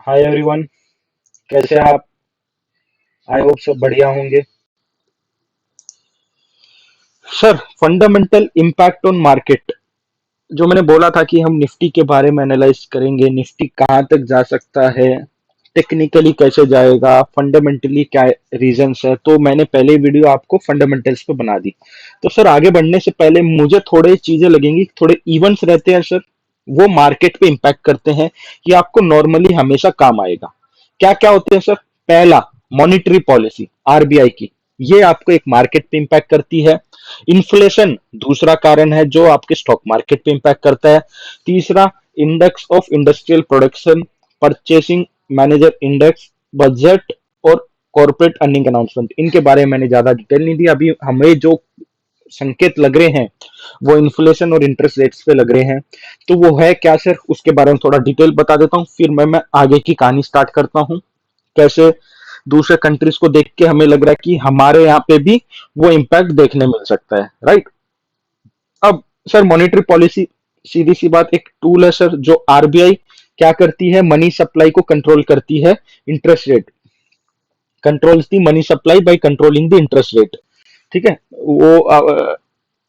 Hi everyone. कैसे हैं आप? आई होप सब बढ़िया होंगे। Sir, fundamental impact on market, जो मैंने बोला था कि हम निफ्टी के बारे में एनालाइज करेंगे, निफ्टी कहाँ तक जा सकता है, टेक्निकली कैसे जाएगा, फंडामेंटली क्या रीजंस है। तो मैंने पहले वीडियो आपको फंडामेंटल्स पे बना दी। तो सर, आगे बढ़ने से पहले मुझे थोड़े चीजें लगेंगी, थोड़े इवेंट्स रहते हैं सर, वो मार्केट पे इम्पैक्ट करते हैं, ये आपको नॉर्मली हमेशा काम आएगा। क्या क्या होते हैं सर? पहला, मॉनिटरी पॉलिसी आरबीआई की, ये आपको एक मार्केट पे इम्पैक्ट करती है। इन्फ्लेशन दूसरा कारण है जो आपके स्टॉक मार्केट पे इम्पैक्ट करता है। तीसरा, index of industrial production, purchasing manager index, budget और कॉर्पोरेट अर्निंग अनाउंसमेंट। इनके बारे में मैंने ज्यादा डिटेल नहीं दी। अभी हमें जो संकेत लग रहे हैं वो इन्फ्लेशन और इंटरेस्ट रेट्स पे लग रहे हैं। तो वो है क्या सर, उसके बारे में थोड़ा डिटेल बता देता हूँ, फिर मैं आगे की कहानी स्टार्ट करता हूँ। कैसे दूसरे कंट्रीज को देख के हमें लग रहा है कि हमारे यहाँ पे भी वो इम्पैक्ट देखने मिल सकता है, राइट। अब सर, मॉनेटरी पॉलिसी सीधी सी बात एक टूल है सर, जो आरबीआई क्या करती है, मनी सप्लाई को कंट्रोल करती है। Interest rate controls the money supply by controlling the interest rate. ठीक है।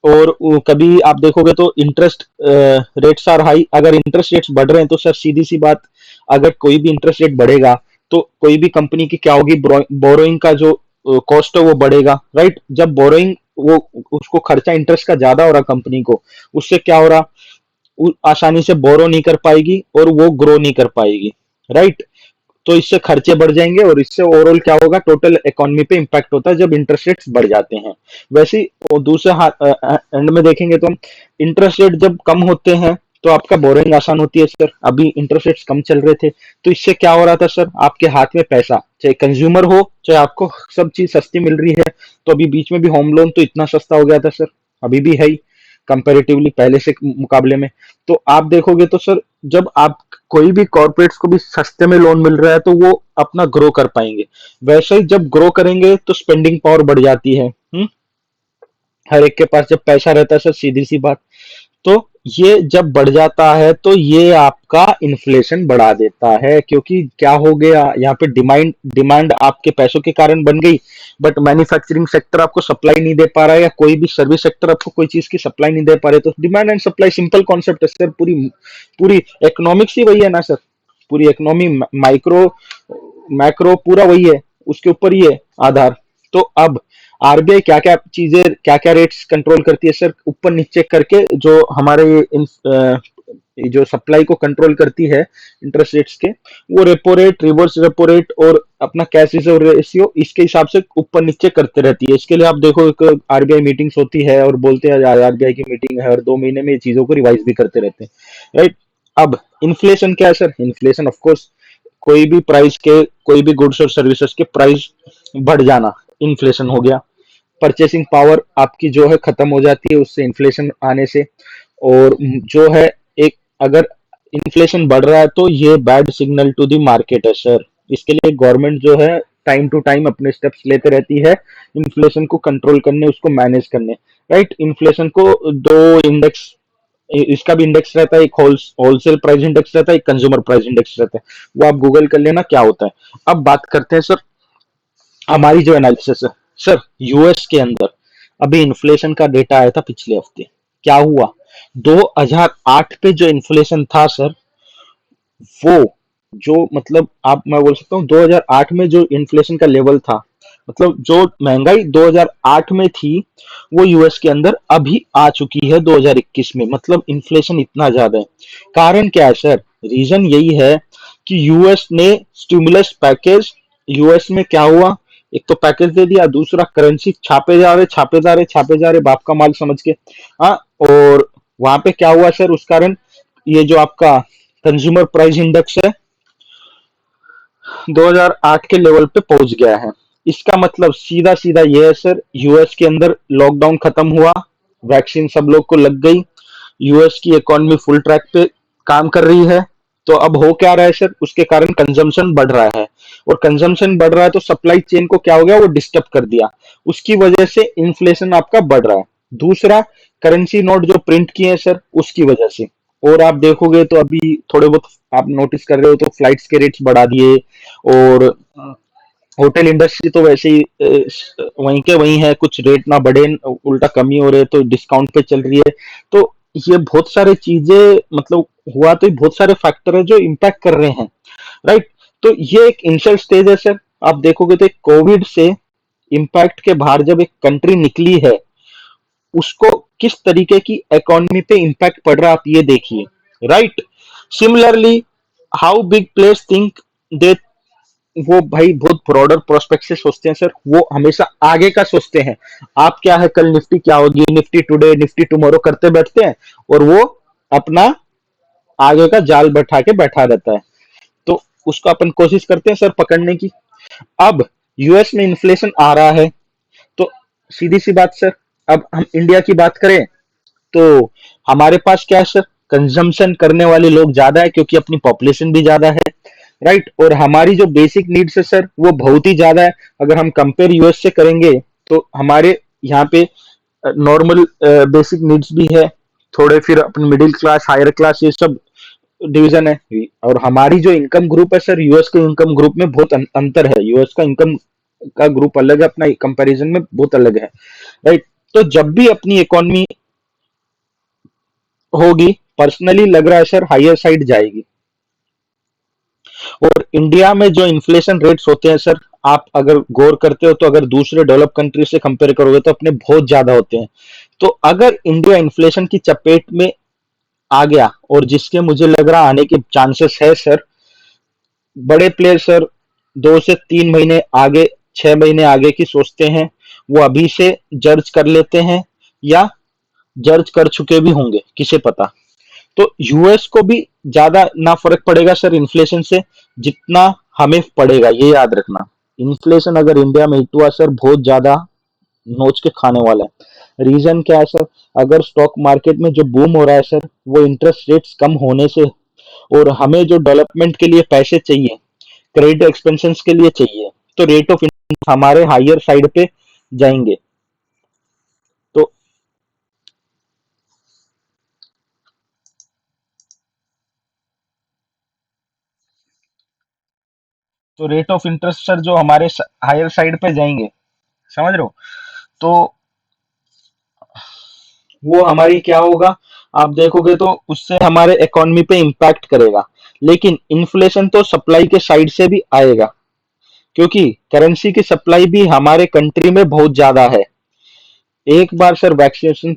और वो कभी आप देखोगे तो इंटरेस्ट रेट्स आर हाई, अगर इंटरेस्ट रेट्स बढ़ रहे हैं तो सर सीधी सी बात, अगर कोई भी इंटरेस्ट रेट बढ़ेगा तो कोई भी कंपनी की क्या होगी, बोरोइंग का जो कॉस्ट है वो बढ़ेगा, राइट। जब बोरोइंग, वो उसको खर्चा इंटरेस्ट का ज्यादा हो रहा कंपनी को, उससे क्या हो रहा, आसानी से बोरो नहीं कर पाएगी और वो ग्रो नहीं कर पाएगी, राइट। तो इससे खर्चे बढ़ जाएंगे और इससे ओवरऑल क्या होगा, टोटल इकोनॉमी पे इंपैक्ट होता है जब इंटरेस्ट रेट्स बढ़ जाते हैं। वैसे ही और दूसरे हाथ एंड में देखेंगे तो हम, इंटरेस्ट रेट जब कम होते हैं तो आपका बोरिंग आसान होती है सर। अभी इंटरेस्ट रेट्स कम चल रहे थे तो इससे क्या हो रहा था सर, आपके हाथ में पैसा, चाहे कंज्यूमर हो चाहे आपको सब चीज सस्ती मिल रही है। तो अभी बीच में भी होम लोन तो इतना सस्ता हो गया था सर, अभी भी है ही कंपेरेटिवली पहले से मुकाबले में। तो आप देखोगे तो सर, जब आप कोई भी कॉर्पोरेट्स को भी सस्ते में लोन मिल रहा है तो वो अपना ग्रो कर पाएंगे। वैसे ही जब ग्रो करेंगे तो स्पेंडिंग पावर बढ़ जाती है। हर एक के पास जब पैसा रहता है सर, सीधी सी बात, तो ये जब बढ़ जाता है तो ये आपका इन्फ्लेशन बढ़ा देता है, क्योंकि क्या हो गया यहाँ पे, डिमांड डिमांड आपके पैसों के कारण बन गई, बट मैन्युफैक्चरिंग सेक्टर आपको सप्लाई नहीं दे पा रहा है, या कोई भी सर्विस सेक्टर आपको कोई चीज की सप्लाई नहीं दे पा रहे, तो demand and supply simple concept है सर। पूरी पूरी इकोनॉमिक्स ही वही है ना सर। पूरी इकोनॉमी, माइक्रो मैक्रो पूरा वही है, उसके ऊपर ही है आधार। तो अब आरबीआई क्या क्या चीजें, क्या क्या रेट्स कंट्रोल करती है सर, ऊपर नीचे करके, जो हमारे जो सप्लाई को कंट्रोल करती है इंटरेस्ट रेट्स के, वो repo rate, reverse repo rate और अपना कैश रिजर्व रेशियो, इसके हिसाब से ऊपर नीचे करते रहती है। इसके लिए आप देखो, एक आरबीआई मीटिंग्स होती है और बोलते हैं आरबीआई की मीटिंग है, हर 2 महीने में ये चीजों को रिवाइज भी करते रहते हैं, राइट। अब इन्फ्लेशन क्या है सर? इन्फ्लेशन ऑफ कोर्स, कोई भी प्राइस के, कोई भी गुड्स और सर्विसेज के प्राइस बढ़ जाना, इन्फ्लेशन हो गया। परचेसिंग पावर आपकी जो है खत्म हो जाती है उससे, इन्फ्लेशन आने से। और जो है, एक, अगर इन्फ्लेशन बढ़ रहा है तो ये bad signal to the market है सर। इसके लिए गवर्नमेंट जो है टाइम टू टाइम अपने स्टेप्स लेते रहती है इन्फ्लेशन को कंट्रोल करने, उसको मैनेज करने, राइट। इन्फ्लेशन को दो इंडेक्स, इसका भी इंडेक्स रहता है, एक होलसेल प्राइस इंडेक्स रहता है, एक कंज्यूमर प्राइस इंडेक्स रहता है। वो आप गूगल कर लेना क्या होता है। अब बात करते हैं सर, हमारी जो एनालिसिस है सर, यूएस के अंदर अभी इन्फ्लेशन का डेटा आया था पिछले हफ्ते। क्या हुआ, 2008 पे जो इन्फ्लेशन था सर, वो, जो मतलब आप, मैं बोल सकता हूँ 2008 में जो इन्फ्लेशन का लेवल था, मतलब जो महंगाई 2008 में थी, वो यूएस के अंदर अभी आ चुकी है 2021 में। मतलब इन्फ्लेशन इतना ज्यादा है। कारण क्या है सर? रीजन यही है कि यूएस ने स्टिमुलस पैकेज, यूएस में क्या हुआ, एक तो पैकेज दे दिया, दूसरा करेंसी छापे जा रहे, छापे जा रहे, छापे जा रहे, बाप का माल समझ के। हाँ, और वहां पे क्या हुआ सर, उस कारण ये जो आपका कंज्यूमर प्राइस इंडेक्स है 2008 के लेवल पे पहुंच गया है। इसका मतलब सीधा सीधा ये है सर, यूएस के अंदर लॉकडाउन खत्म हुआ, वैक्सीन सब लोग को लग गई, यूएस की इकोनॉमी फुल ट्रैक पे काम कर रही है। तो अब हो क्या रहा है सर, उसके कारण कंजम्पशन बढ़ रहा है, और कंजम्पशन बढ़ रहा है तो सप्लाई चेन को क्या हो गया, वो डिस्टर्ब कर दिया, उसकी वजह से इन्फ्लेशन आपका बढ़ रहा है। दूसरा, करेंसी नोट जो प्रिंट किए हैं सर, उसकी वजह से। और आप देखोगे तो अभी थोड़े बहुत आप नोटिस कर रहे हो तो फ्लाइट्स के रेट्स बढ़ा दिए, और होटल इंडस्ट्री तो वैसे ही वहीं के वहीं है, कुछ रेट ना बढ़े, उल्टा कमी हो रहे तो डिस्काउंट पे चल रही है। तो ये बहुत सारे चीजें मतलब हुआ, तो ये बहुत सारे फैक्टर है जो इम्पैक्ट कर रहे हैं, राइट। तो ये एक इनिशियल स्टेज है सर। आप देखोगे तो कोविड से इम्पैक्ट के बाहर जब एक कंट्री निकली है, उसको किस तरीके की इकोनॉमी पे इम्पैक्ट पड़ रहा है आप ये देखिए, right. Similarly, how big place think they, वो भाई बहुत ब्रॉडर प्रोस्पेक्ट से सोचते हैं सर, वो हमेशा आगे का सोचते हैं। आप क्या है, कल निफ्टी क्या होगी, निफ्टी टुडे, निफ्टी टुमारो करते बैठते हैं, और वो अपना आगे का जाल बैठा के बैठा रहता है। तो उसको अपन कोशिश करते हैं सर पकड़ने की। अब यूएस में इन्फ्लेशन आ रहा है, तो सीधी सी बात सर, अब हम इंडिया की बात करें तो हमारे पास क्या है सर, कंजम्पशन करने वाले लोग ज्यादा है क्योंकि अपनी पॉपुलेशन भी ज्यादा है, राइट। और हमारी जो बेसिक नीड्स है सर वो बहुत ही ज्यादा है। अगर हम कंपेयर यूएस से करेंगे तो हमारे यहाँ पे नॉर्मल बेसिक नीड्स भी है, थोड़े फिर अपन मिडिल क्लास, हायर क्लास, ये सब डिवीजन है। और हमारी जो इनकम ग्रुप है सर, यूएस के इनकम ग्रुप में बहुत अंतर है। यूएस का इनकम का ग्रुप अलग है, अपना कंपैरिजन में बहुत अलग है, राइट। तो जब भी अपनी इकोनॉमी होगी, पर्सनली लग रहा है सर हायर साइड जाएगी। और इंडिया में जो इन्फ्लेशन रेट्स होते हैं सर, आप अगर गौर करते हो तो अगर दूसरे डेवलप कंट्री से कंपेयर करोगे तो अपने बहुत ज्यादा होते हैं। तो अगर इंडिया इन्फ्लेशन की चपेट में आ गया, और जिसके मुझे लग रहा आने के चांसेस है सर, बड़े प्लेयर सर 2 से 3 महीने आगे, 6 महीने आगे की सोचते हैं, वो अभी से जर्ज कर लेते हैं, या जर्ज कर चुके भी होंगे, किसे पता। तो यूएस को भी ज्यादा ना फर्क पड़ेगा सर इन्फ्लेशन से, जितना हमें पड़ेगा, ये याद रखना। इन्फ्लेशन अगर इंडिया में हिट हुआ सर, बहुत ज्यादा नोच के खाने वाला है। रीजन क्या है सर, अगर स्टॉक मार्केट में जो बूम हो रहा है सर, वो इंटरेस्ट रेट्स कम होने से, और हमें जो डेवलपमेंट के लिए पैसे चाहिए, क्रेडिट एक्सपेंशन के लिए चाहिए, तो रेट ऑफ इंटरेस्ट हमारे हायर साइड पे जाएंगे। तो तो रेट ऑफ इंटरेस्ट सर जो हमारे हायर साइड पे जाएंगे, समझ रहे हो, तो वो हमारी क्या होगा, आप देखोगे तो उससे हमारे इकोनॉमी पे इम्पैक्ट करेगा। लेकिन इन्फ्लेशन तो सप्लाई के साइड से भी आएगा, क्योंकि करेंसी की सप्लाई भी हमारे कंट्री में बहुत ज्यादा है। एक बार सर वैक्सीनेशन,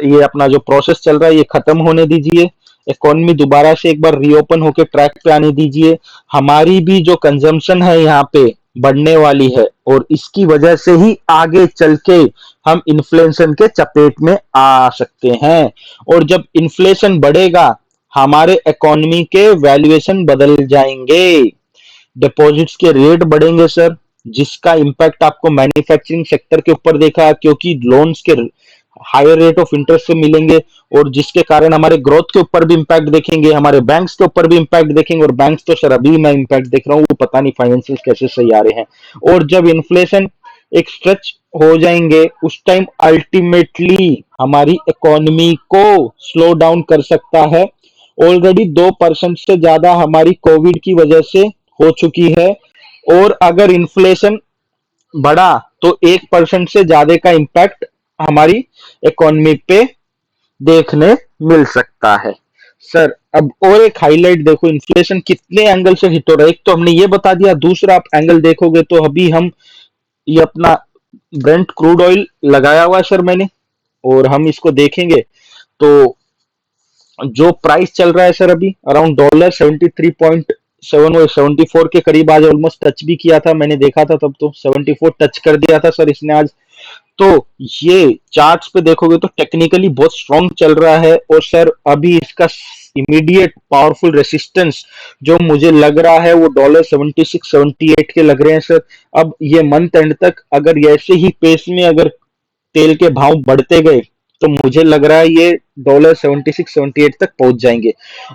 ये अपना जो प्रोसेस चल रहा है ये खत्म होने दीजिए, इकोनॉमी दोबारा से एक बार रीओपन होकर ट्रैक पे आने दीजिए। हमारी भी जो कंजम्पशन है यहाँ पे बढ़ने वाली है, और इसकी वजह से ही आगे चल के हम इन्फ्लेशन के चपेट में आ सकते हैं। और जब इन्फ्लेशन बढ़ेगा, हमारे इकोनॉमी के वैल्यूएशन बदल जाएंगे, डिपॉजिट्स के रेट बढ़ेंगे सर, जिसका इम्पैक्ट आपको मैन्युफैक्चरिंग सेक्टर के ऊपर देखा, क्योंकि लोन्स के हायर रेट ऑफ इंटरेस्ट से मिलेंगे, और जिसके कारण हमारे ग्रोथ के ऊपर भी इम्पैक्ट देखेंगे, हमारे बैंक्स के ऊपर भी इम्पैक्ट देखेंगे। और बैंक्स तो सर अभी मैं इम्पैक्ट देख रहा हूँ, वो पता नहीं फाइनेंशियल कैसे सही आ रहे हैं। और जब इन्फ्लेशन एक स्ट्रेच हो जाएंगे, उस टाइम अल्टीमेटली हमारी इकोनॉमी को स्लो डाउन कर सकता है। ऑलरेडी 2% से ज्यादा हमारी कोविड की वजह से हो चुकी है, और अगर इन्फ्लेशन बढ़ा तो 1% से ज्यादा का इम्पैक्ट हमारी इकोनॉमी पे देखने मिल सकता है। सर अब और एक हाईलाइट देखो, इन्फ्लेशन कितने एंगल से हिट हो रहा है। एक तो हमने ये बता दिया, दूसरा आप एंगल देखोगे तो अभी हम ये अपना ब्रेंट क्रूड ऑयल लगाया हुआ है सर मैंने, और हम इसको देखेंगे तो जो प्राइस चल रहा है सर अभी अराउंड $73.7 और 74 के करीब, आज ऑलमोस्ट टच भी किया था, मैंने देखा था तब तो 74 टच कर दिया था सर इसने आज। तो ये चार्ट्स पे देखोगे तो टेक्निकली बहुत स्ट्रांग चल रहा है। और सर अभी इसका इमीडिएट पावरफुल रेसिस्टेंस जो मुझे लग रहा है वो $76-78 के लग रहे हैं सर। अब ये मंथ एंड तक अगर ऐसे ही पेस में अगर तेल के भाव बढ़ते गए, तो मुझे लग रहा है ये $76-78 तक पहुंच जाएंगे।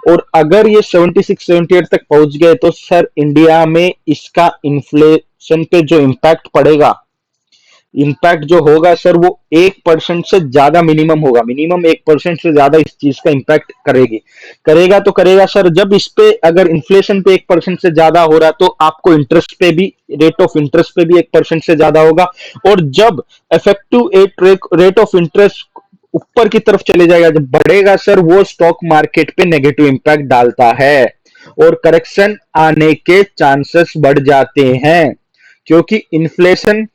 और अगर ये 76-78 तक पहुंच गए तो सर इंडिया में इसका इन्फ्लेशन पे जो इम्पैक्ट पड़ेगा, इम्पैक्ट जो होगा सर वो 1% से ज्यादा मिनिमम होगा, मिनिमम 1% से ज्यादा इस चीज का इम्पैक्ट करेगी। करेगा तो करेगा सर, जब इस पे अगर इन्फ्लेशन पे 1% से ज्यादा हो रहा तो आपको इंटरेस्ट पे भी, रेट ऑफ इंटरेस्ट पे भी 1% से ज्यादा होगा। और जब इफेक्टिव रेट ऑफ इंटरेस्ट ऊपर की तरफ चले जाएगा, जब बढ़ेगा सर, वो स्टॉक मार्केट पे नेगेटिव इम्पैक्ट डालता है और करेक्शन आने के चांसेस बढ़ जाते हैं, क्योंकि इन्फ्लेशन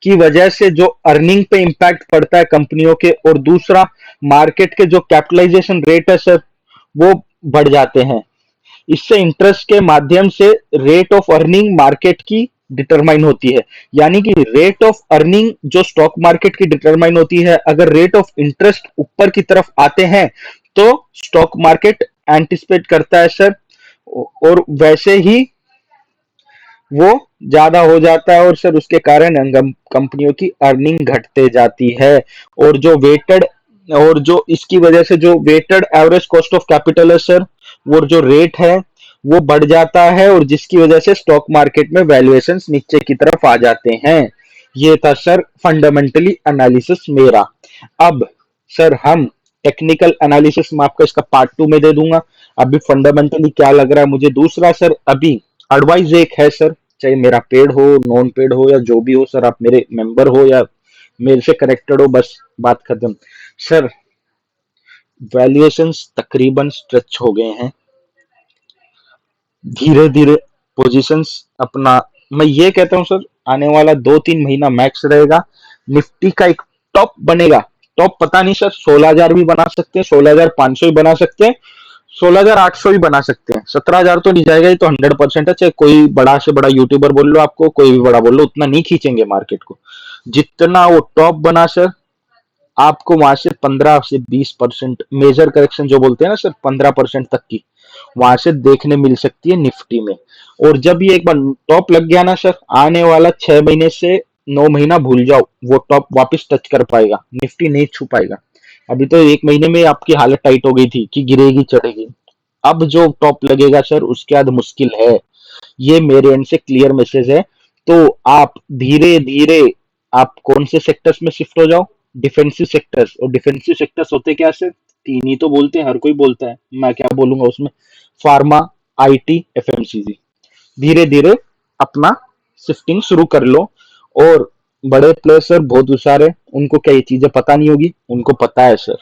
की वजह से जो अर्निंग पे इंपैक्ट पड़ता है कंपनियों के, और दूसरा मार्केट के जो कैपिटलाइजेशन रेट है सर वो बढ़ जाते हैं। इससे इंटरेस्ट के माध्यम से रेट ऑफ अर्निंग मार्केट की डिटरमाइन होती है। यानी कि रेट ऑफ अर्निंग जो स्टॉक मार्केट की डिटरमाइन होती है, अगर रेट ऑफ इंटरेस्ट ऊपर की तरफ आते हैं तो स्टॉक मार्केट एंटिसिपेट करता है सर, और वैसे ही वो ज्यादा हो जाता है, और सर उसके कारण कंपनियों की अर्निंग घटते जाती है। और जो वेटेड, और जो इसकी वजह से जो weighted average cost of capital है सर, वो जो रेट है वो बढ़ जाता है, और जिसकी वजह से स्टॉक मार्केट में वैल्यूएशंस नीचे की तरफ आ जाते हैं। ये था सर फंडामेंटली एनालिसिस मेरा। अब सर हम टेक्निकल एनालिसिस में आपको इसका पार्ट 2 में दे दूंगा। अभी फंडामेंटली क्या लग रहा है मुझे, दूसरा सर अभी एडवाइस एक है सर, चाहे मेरा पेड हो, नॉन पेड हो, या जो भी हो सर, आप मेरे मेंबर हो या मेरे से कनेक्टेड हो, बस बात खत्म। सर वैल्यूएशंस तकरीबन स्ट्रेच हो गए हैं, धीरे धीरे पोजीशंस अपना, मैं ये कहता हूं सर आने वाला 2-3 महीना मैक्स रहेगा, निफ्टी का एक टॉप बनेगा। टॉप पता नहीं सर, 16,000 भी बना सकते हैं, 16,500 भी बना सकते हैं, 16,800 भी बना सकते हैं, 17,000 तो नहीं जाएगा, ये तो 100% है। चाहे कोई बड़ा से बड़ा यूट्यूबर बोल लो, आपको कोई भी बड़ा बोल लो, उतना नहीं खींचेंगे मार्केट को जितना वो टॉप बना सर। आपको वहां से 15 से 20% मेजर करेक्शन जो बोलते हैं ना सर, 15% तक की वहां से देखने मिल सकती है निफ्टी में। और जब ये एक बार टॉप लग गया ना सर, आने वाला 6 महीने से 9 महीना भूल जाओ, वो टॉप वापस टच कर पाएगा, निफ्टी नहीं छू पाएगा। अभी तो 1 महीने में आपकी हालत टाइट हो गई थी कि गिरेगी चढ़ेगी, अब जो टॉप लगेगा सर उसके बाद मुश्किल है। ये मेरे एंड से क्लियर मैसेज है। तो आप धीरे धीरे, आप कौन से सेक्टर्स में शिफ्ट हो जाओ, डिफेंसिव सेक्टर्स। और डिफेंसिव सेक्टर्स होते क्या सर, 3 ही तो बोलते हैं, हर कोई बोलता है, मैं क्या बोलूंगा उसमें, फार्मा, आईटी, एफएमसीजी। धीरे धीरे अपना शिफ्टिंग शुरू कर लो। और बड़े प्लेयर सर बहुत होशियार है, उनको क्या ये चीजें पता नहीं होगी, उनको पता है सर।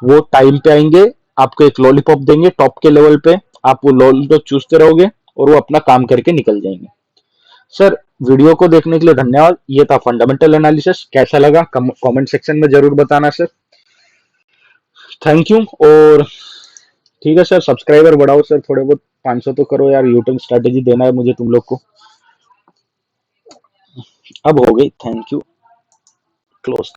वो टाइम पे आएंगे, आपको एक लॉलीपॉप देंगे टॉप के लेवल पे, आप वो लॉलीपॉप चूसते रहोगे और वो अपना काम करके निकल जाएंगे। सर वीडियो को देखने के लिए धन्यवाद। ये था फंडामेंटल एनालिसिस, कैसा लगा कमेंट सेक्शन में जरूर बताना सर। Thank you. और ठीक है सर, सब्सक्राइबर बढ़ाओ सर, थोड़े बहुत 500 तो करो यार, यूटर्न स्ट्रेटेजी देना है मुझे तुम लोग को। अब हो गई, थैंक यू, क्लोज।